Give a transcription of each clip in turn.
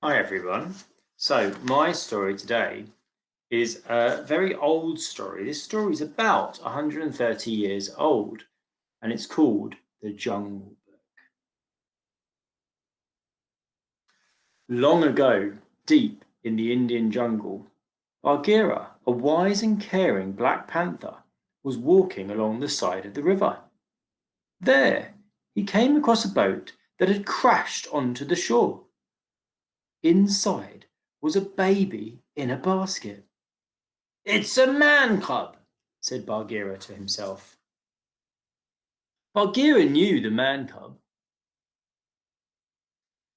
Hi everyone. So my story today is a very old story. This story is about 130 years old and it's called The Jungle Book. Long ago, deep in the Indian jungle, Bagheera, a wise and caring Black Panther, was walking along the side of the river. There, he came across a boat that had crashed onto the shore. Inside was a baby in a basket. "It's a man cub," said Bagheera to himself. Bagheera knew the man cub.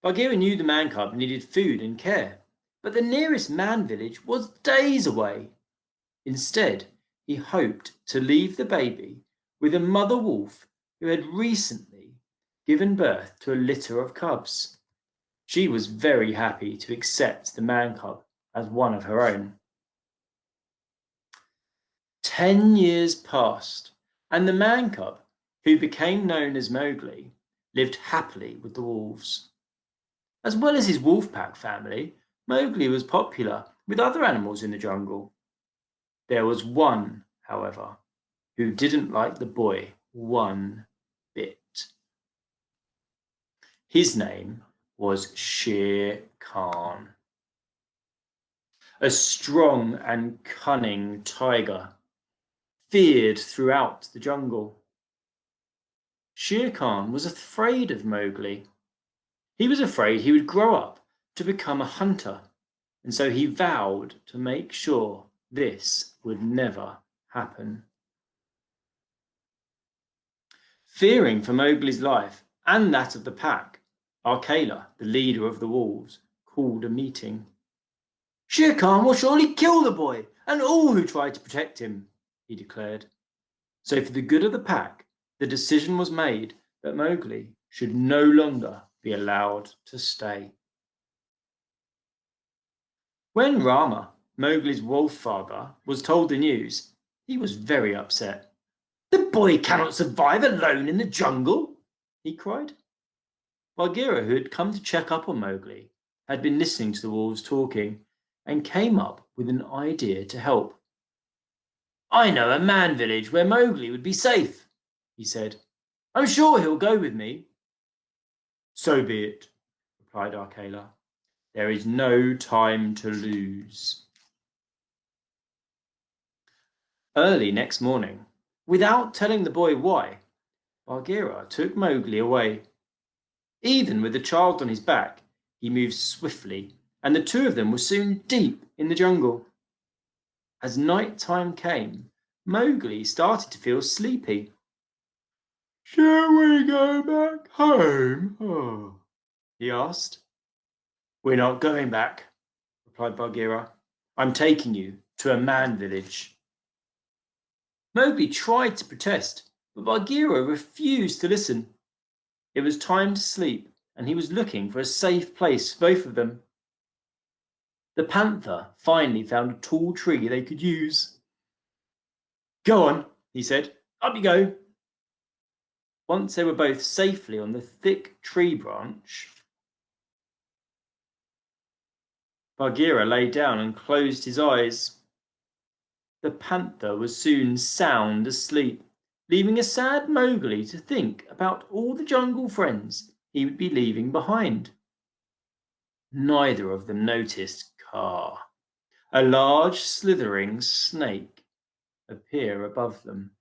Bagheera knew the man cub needed food and care, but the nearest man village was days away. Instead, he hoped to leave the baby with a mother wolf who had recently given birth to a litter of cubs. She was very happy to accept the man cub as one of her own. 10 years passed, and the man cub, who became known as Mowgli, lived happily with the wolves. As well as his wolf pack family, Mowgli was popular with other animals in the jungle. There was one, however, who didn't like the boy one bit. His name was Shere Khan, a strong and cunning tiger, feared throughout the jungle. Shere Khan was afraid of Mowgli. He was afraid he would grow up to become a hunter, and so he vowed to make sure this would never happen. Fearing for Mowgli's life and that of the pack, Akela, the leader of the wolves, called a meeting. "Shere Khan will surely kill the boy and all who try to protect him," he declared. So for the good of the pack, the decision was made that Mowgli should no longer be allowed to stay. When Rama, Mowgli's wolf father, was told the news, he was very upset. "The boy cannot survive alone in the jungle," he cried. Bagheera, who had come to check up on Mowgli, had been listening to the wolves talking and came up with an idea to help. "I know a man village where Mowgli would be safe," he said. "I'm sure he'll go with me." "So be it," replied Akela. "There is no time to lose." Early next morning, without telling the boy why, Bagheera took Mowgli away. Even with the child on his back, he moved swiftly, and the two of them were soon deep in the jungle. As night time came, Mowgli started to feel sleepy. "Shall we go back home?" he asked. "We're not going back," replied Bagheera. "I'm taking you to a man village." Mowgli tried to protest, but Bagheera refused to listen. It was time to sleep, and he was looking for a safe place for both of them. The panther finally found a tall tree they could use. "Go on," he said. "Up you go." Once they were both safely on the thick tree branch, Bagheera lay down and closed his eyes. The panther was soon sound asleep, leaving a sad Mowgli to think about all the jungle friends he would be leaving behind. Neither of them noticed Kaa, a large slithering snake, appear above them.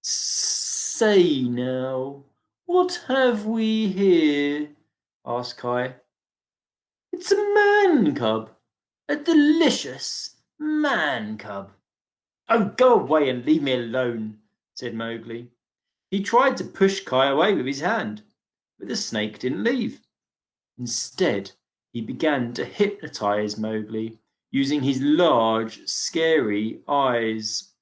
"Say now, what have we here?" asked Kai. "It's a man cub, a delicious man cub." "Oh, go away and leave me alone," said Mowgli. He tried to push Kai away with his hand, but the snake didn't leave. Instead, he began to hypnotize Mowgli, using his large, scary eyes.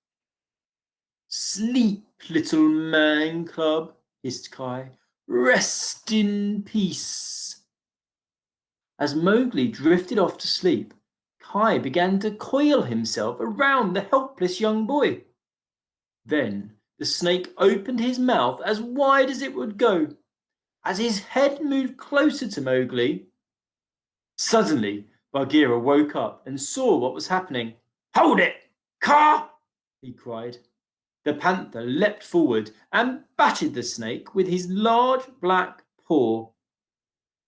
"Sleep, little man cub," hissed Kai. "Rest in peace." As Mowgli drifted off to sleep, Kai began to coil himself around the helpless young boy. Then the snake opened his mouth as wide as it would go. As his head moved closer to Mowgli, Suddenly, Bagheera woke up and saw what was happening. "Hold it! Kaa!" he cried. The panther leapt forward and batted the snake with his large black paw.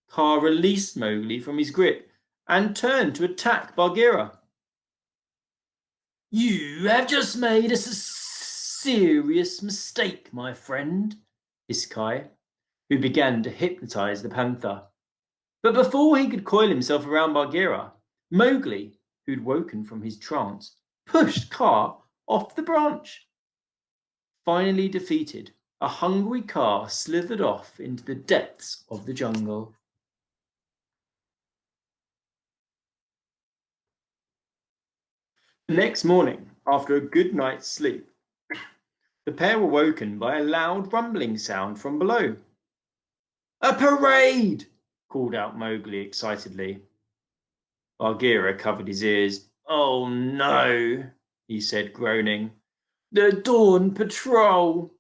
Kaa released Mowgli from his grip and turned to attack Bagheera. "You have just made a serious mistake, my friend," hissed Kai, who began to hypnotize the panther. But before he could coil himself around Bagheera, Mowgli, who'd woken from his trance, pushed Kaa off the branch. Finally defeated, a hungry Kaa slithered off into the depths of the jungle. The next morning, after a good night's sleep, the pair were woken by a loud rumbling sound from below. "A parade!" called out Mowgli excitedly. Bagheera covered his ears. "Oh no," he said, groaning. "The Dawn Patrol!"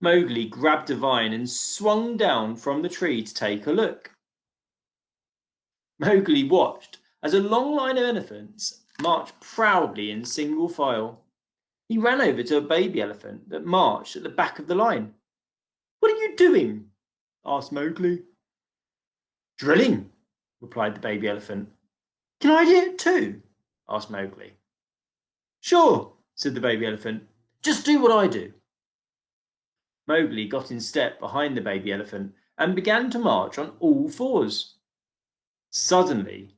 Mowgli grabbed a vine and swung down from the tree to take a look. Mowgli watched as a long line of elephants marched proudly in single file. He ran over to a baby elephant that marched at the back of the line. "What are you doing?" asked Mowgli. "Drilling," replied the baby elephant. "Can I do it too?" asked Mowgli. "Sure," said the baby elephant. "Just do what I do." Mowgli got in step behind the baby elephant and began to march on all fours. Suddenly,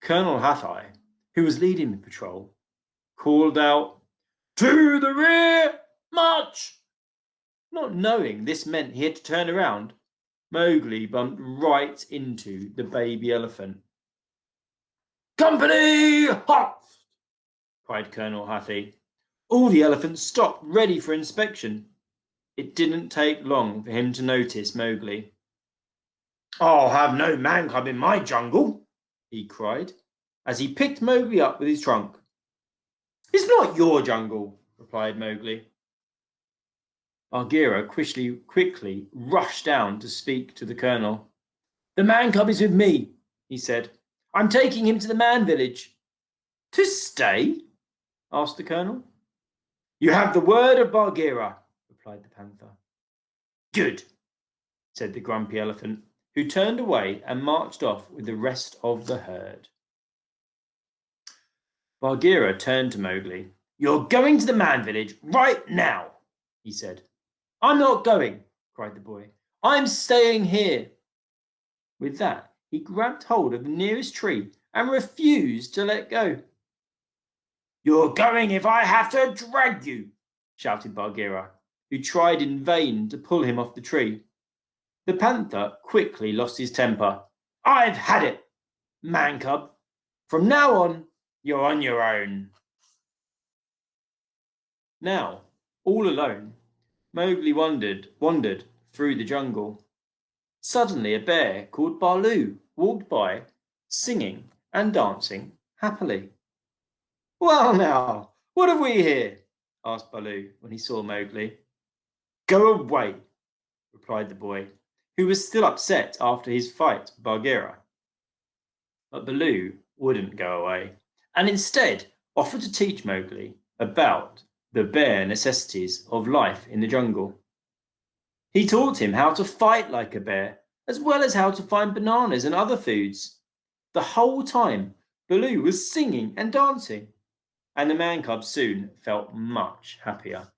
Colonel Hathi, who was leading the patrol, called out, "To the rear, march!" Not knowing this meant he had to turn around, Mowgli bumped right into the baby elephant. "Company, halt!" cried Colonel Hathi. All the elephants stopped, ready for inspection. It didn't take long for him to notice Mowgli. "I'll have no man cub in my jungle," he cried, as he picked Mowgli up with his trunk. "It's not your jungle," replied Mowgli. Bagheera quickly rushed down to speak to the colonel. "The man cub is with me," he said. "I'm taking him to the man village." "To stay?" asked the colonel. "You have the word of Bagheera," replied the panther. "Good," said the grumpy elephant, who turned away and marched off with the rest of the herd. Bagheera turned to Mowgli. "You're going to the man village right now," he said. "I'm not going," cried the boy. "I'm staying here." With that, he grabbed hold of the nearest tree and refused to let go. "You're going if I have to drag you," shouted Bagheera, who tried in vain to pull him off the tree. The panther quickly lost his temper. "I've had it, man cub. From now on, you're on your own." Now, all alone, Mowgli wandered through the jungle. Suddenly a bear called Baloo walked by, singing and dancing happily. "Well now, what have we here?" asked Baloo when he saw Mowgli. "Go away," replied the boy, who was still upset after his fight with Bagheera. But Baloo wouldn't go away, and instead offered to teach Mowgli about the bare necessities of life in the jungle. He taught him how to fight like a bear, as well as how to find bananas and other foods. The whole time, Baloo was singing and dancing, and the man cub soon felt much happier.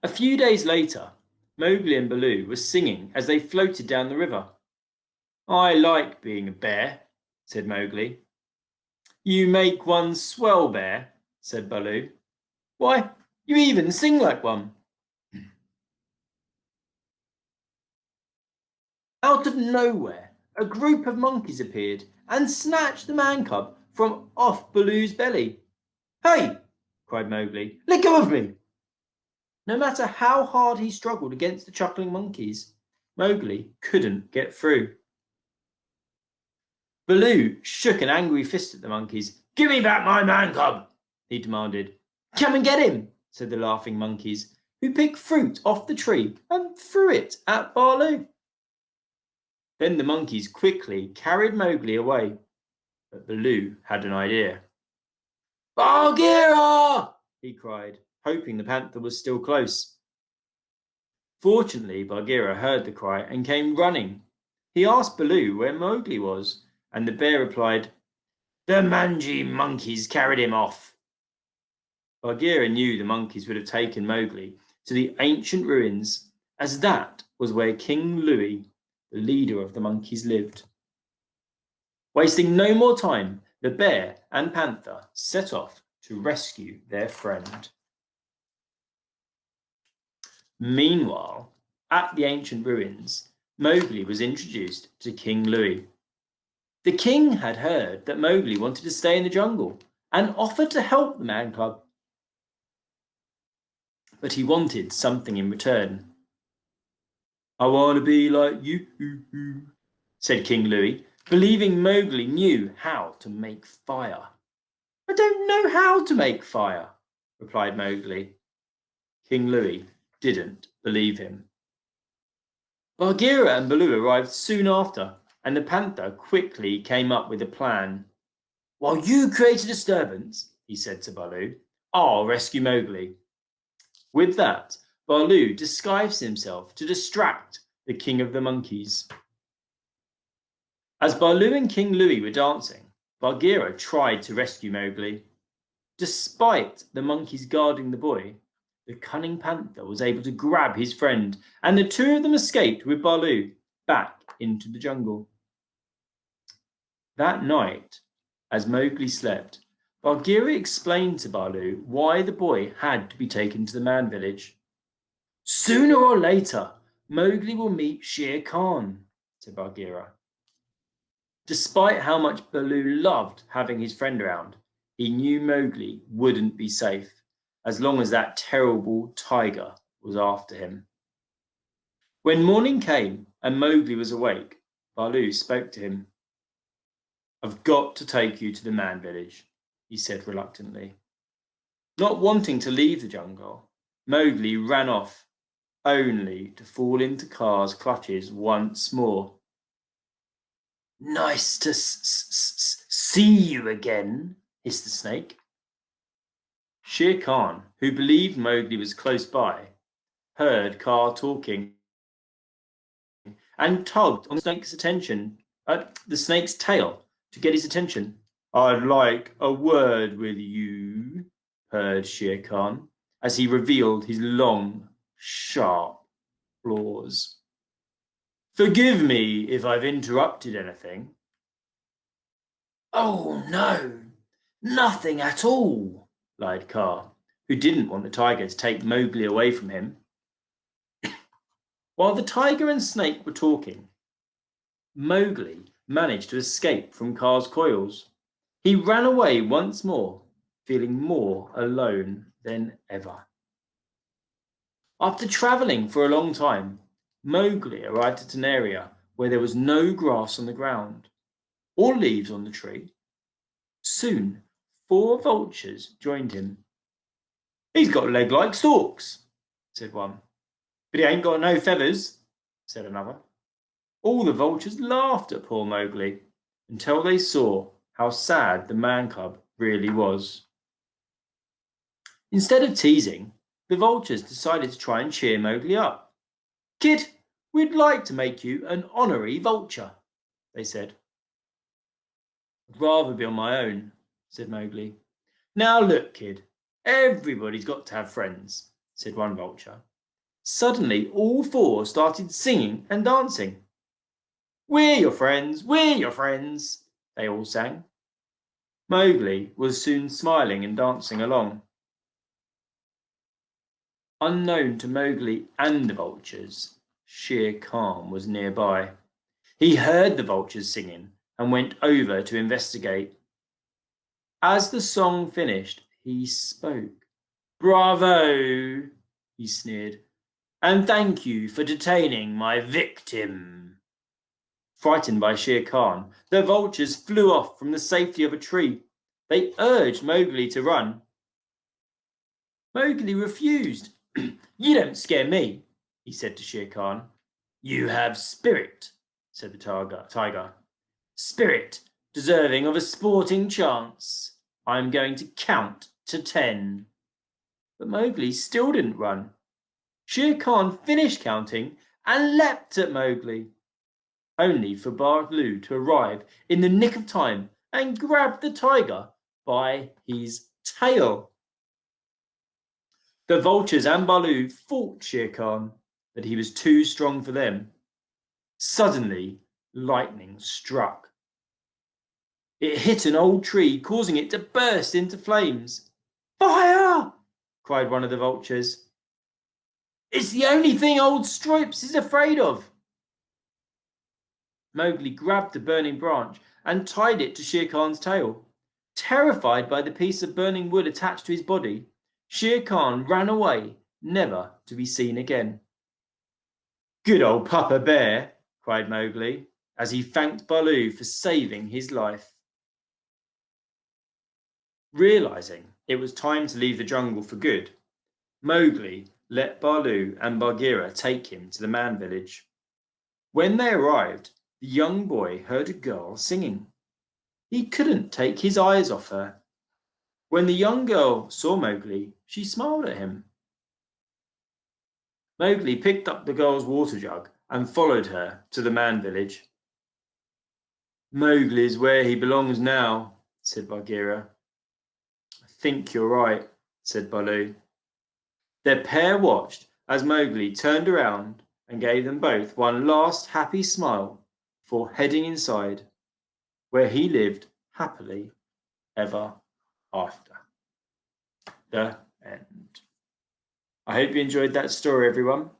A few days later, Mowgli and Baloo were singing as they floated down the river. "I like being a bear," said Mowgli. "You make one swell bear," said Baloo. "Why, you even sing like one." Out of nowhere, a group of monkeys appeared and snatched the man cub from off Baloo's belly. "Hey!" cried Mowgli. "Let go of me!" No matter how hard he struggled against the chuckling monkeys, Mowgli couldn't get through. Baloo shook an angry fist at the monkeys. "Give me back my man cub!" he demanded. "Come and get him!" said the laughing monkeys, who picked fruit off the tree and threw it at Baloo. Then the monkeys quickly carried Mowgli away, but Baloo had an idea. Bagheera! He cried, hoping the panther was still close. Fortunately, Bagheera heard the cry and came running. He asked Baloo where Mowgli was, and the bear replied, The mangy monkeys carried him off. Bagheera knew the monkeys would have taken Mowgli to the ancient ruins, as that was where King Louie, the leader of the monkeys, lived. Wasting no more time, the bear and panther set off to rescue their friend. Meanwhile, at the ancient ruins, Mowgli was introduced to King Louie. The king had heard that Mowgli wanted to stay in the jungle and offered to help the man cub. But he wanted something in return. I want to be like you, said King Louie, believing Mowgli knew how to make fire. I don't know how to make fire, replied Mowgli. King Louie didn't believe him. Bagheera and Baloo arrived soon after, and the panther quickly came up with a plan. While you create a disturbance, he said to Baloo, I'll rescue Mowgli. With that, Baloo disguised himself to distract the king of the monkeys. As Baloo and King Louie were dancing, Bagheera tried to rescue Mowgli. Despite the monkeys guarding the boy, the cunning panther was able to grab his friend, and the two of them escaped with Baloo back into the jungle. That night, as Mowgli slept, Bagheera explained to Baloo why the boy had to be taken to the man village. Sooner or later, Mowgli will meet Shere Khan, said Bagheera. Despite how much Baloo loved having his friend around, he knew Mowgli wouldn't be safe as long as that terrible tiger was after him. When morning came and Mowgli was awake, Baloo spoke to him. I've got to take you to the man village, he said reluctantly. Not wanting to leave the jungle, Mowgli ran off, only to fall into Kaa's clutches once more. Nice to see you again, hissed the snake. Shere Khan, who believed Mowgli was close by, heard Kaa talking and tugged on the snake's tail to get his attention. I'd like a word with you, purred Shere Khan, as he revealed his long, sharp claws. Forgive me if I've interrupted anything. Oh, no, nothing at all, lied Kaa, who didn't want the tiger to take Mowgli away from him. While the tiger and snake were talking, Mowgli managed to escape from Kaa's coils. He ran away once more, feeling more alone than ever. After travelling for a long time, Mowgli arrived at an area where there was no grass on the ground or leaves on the tree. Soon, 4 vultures joined him. He's got a leg like stalks, said one. But he ain't got no feathers, said another. All the vultures laughed at poor Mowgli until they saw how sad the man cub really was. Instead of teasing, the vultures decided to try and cheer Mowgli up. Kid, we'd like to make you an honorary vulture, they said. I'd rather be on my own, said Mowgli. Now look, kid, everybody's got to have friends, said one vulture. Suddenly, all 4 started singing and dancing. We're your friends, they all sang. Mowgli was soon smiling and dancing along. Unknown to Mowgli and the vultures, Shere Khan was nearby. He heard the vultures singing and went over to investigate. As the song finished, he spoke. Bravo, he sneered, and thank you for detaining my victim. Frightened by Shere Khan, the vultures flew off from the safety of a tree. They urged Mowgli to run. Mowgli refused, You don't scare me, he said to Shere Khan. You have spirit, said the tiger. Spirit deserving of a sporting chance. I'm going to count to 10. But Mowgli still didn't run. Shere Khan finished counting and leapt at Mowgli, only for Baloo to arrive in the nick of time and grab the tiger by his tail. The vultures and Baloo fought Shere Khan, but he was too strong for them. Suddenly, lightning struck. It hit an old tree, causing it to burst into flames. Fire! Cried one of the vultures. It's the only thing old Stripes is afraid of. Mowgli grabbed the burning branch and tied it to Shere Khan's tail. Terrified by the piece of burning wood attached to his body, Shere Khan ran away, never to be seen again. Good old Papa Bear, cried Mowgli, as he thanked Baloo for saving his life. Realizing it was time to leave the jungle for good, Mowgli let Baloo and Bagheera take him to the man village. When they arrived, the young boy heard a girl singing. He couldn't take his eyes off her. When the young girl saw Mowgli, she smiled at him. Mowgli picked up the girl's water jug and followed her to the man village. Mowgli's where he belongs now, said Bagheera. I think you're right, said Baloo. Their pair watched as Mowgli turned around and gave them both one last happy smile before heading inside, where he lived happily ever after. The end. I hope you enjoyed that story, everyone.